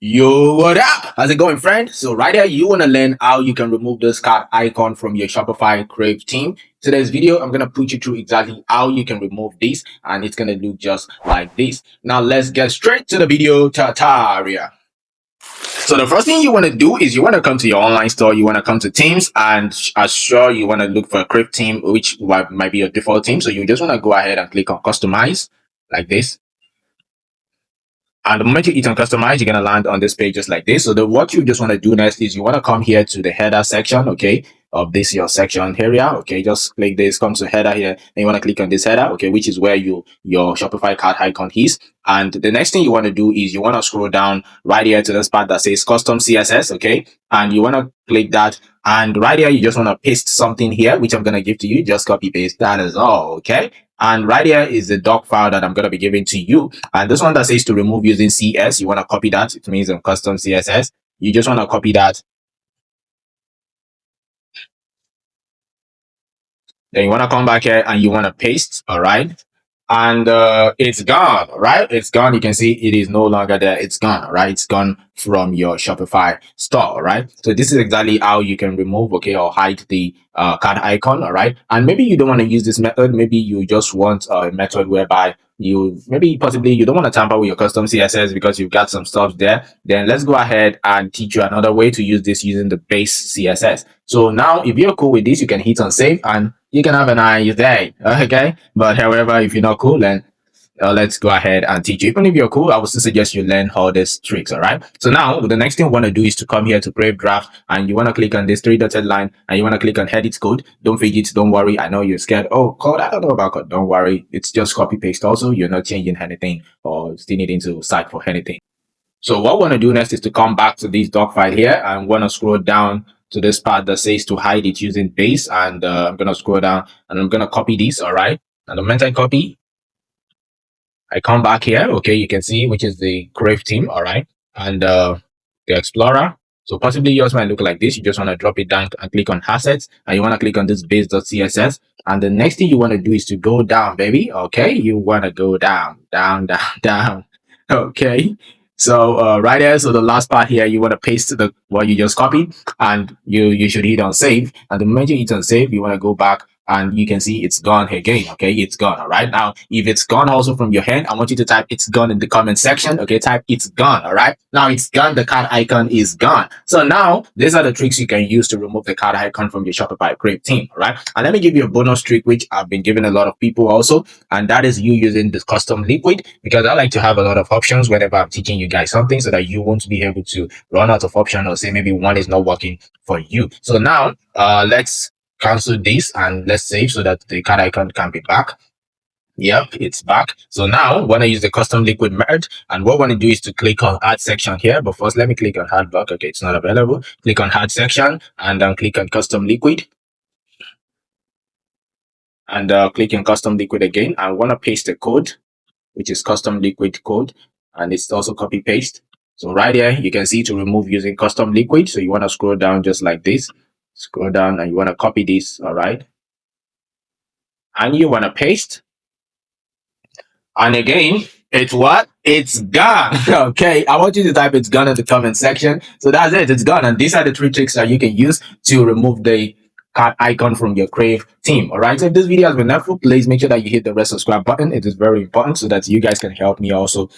Yo, what up? How's it going, friend? So right here, you want to learn how you can remove this card icon from your Shopify Crave theme. Today's video, I'm going to put you through exactly how you can remove this, and it's going to look just like this. Now, let's get straight to the video tutorial. So the first thing you want to do is you want to come to your online store, you want to come to themes, and as sure you want to look for a Crave theme, which might be your default theme. So you just want to go ahead and click on customize like this. And the moment you hit on customize, you're going to land on this page just like this. So what you just want to do next is you want to come here to the header section, okay, of this your section area. Okay, just click this, come to header here. Then you want to click on this header, okay, which is where your Shopify card icon is. And the next thing you want to do is you want to scroll down right here to this part that says Custom CSS, okay, and you want to click that. And right here, you just want to paste something here, which I'm going to give to you. Just copy paste. That is all, okay. And right here is the doc file that I'm going to be giving to you. And this one that says to remove using CS, you want to copy that. It means custom CSS. You just want to copy that. Then you want to come back here and you want to paste. All right. And it's gone, right? It's gone. You can see it is no longer there. It's gone, right? It's gone from your Shopify store, right? So this is exactly how you can remove, okay, or hide the card icon, all right? And maybe you don't want to use this method. Maybe you just want a method whereby possibly you don't want to tamper with your custom CSS because you've got some stuff there. Then let's go ahead and teach you another way to use this using the base CSS. So now if you're cool with this, you can hit on save and you can have an eye day, okay? But however, if you're not cool, then let's go ahead and teach you. Even if you're cool, I would still suggest you learn all these tricks, all right? So now the next thing you want to do is to come here to Crave Draft, and you want to click on this three-dotted line, and you want to click on Edit Code. Don't fidget, don't worry. I know you're scared. Oh, code, I don't know about code. Don't worry. It's just copy paste also. You're not changing anything or still needing to cite for anything. So what we want to do next is to come back to this doc file here, and want to scroll down to this part that says to hide it using base, and I'm going to scroll down and I'm going to copy this, all right? And the moment I copy, I come back here, okay, you can see, which is the Crave theme, all right? And the Explorer. So possibly yours might look like this. You just want to drop it down and click on assets, and you want to click on this base.css. And the next thing you want to do is to go down, baby, okay? You want to go down, down, down, down, okay? So right there, so the last part here, you want to paste what you just copied, and you should hit on save. And the moment you hit on save, you want to go back, and you can see it's gone again, okay? It's gone, all right? Now, if it's gone also from your hand, I want you to type it's gone in the comment section, okay? Type it's gone, all right? Now it's gone, the card icon is gone. So now, these are the tricks you can use to remove the card icon from your Shopify Crave theme, all right? And let me give you a bonus trick, which I've been giving a lot of people also, and that is you using this custom liquid, because I like to have a lot of options whenever I'm teaching you guys something so that you won't be able to run out of option or say maybe one is not working for you. So now, let's cancel this and let's save so that the card icon can be back. Yep, it's back. So now we want to use the custom liquid merge, and what we want to do is to click on add section here. But first, let me click on add block. Okay, it's not available. Click on add section and then click on custom liquid, and click on custom liquid again. I want to paste the code, which is custom liquid code, and it's also copy paste. So right here, you can see to remove using custom liquid. So you want to scroll down just like this. Scroll down and you want to copy this, all right? And you want to paste. And again, it's what? It's gone. Okay, I want you to type it's gone in the comment section. So that's it, it's gone. And these are the three tricks that you can use to remove the card icon from your Crave theme, all right? So if this video has been helpful, please make sure that you hit the red subscribe button. It is very important so that you guys can help me also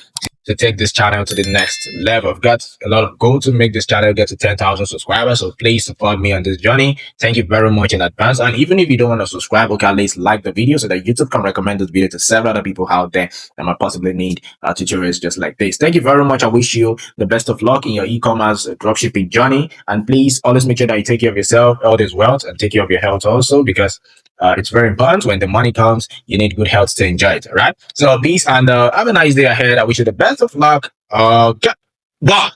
to take this channel to the next level. I've got a lot of goal to make this channel get to 10,000 subscribers, so please support me on this journey. Thank you very much in advance. And even if you don't want to subscribe, okay, at least like the video so that YouTube can recommend this video to several other people out there that might possibly need tutorials just like this. Thank you very much. I wish you the best of luck in your e-commerce dropshipping journey, and please always make sure that you take care of yourself, all this wealth, and take care of your health also, because it's very important. When the money comes, you need good health to enjoy it, all right? So peace, and have a nice day ahead. I wish you the best of luck. Okay, bye.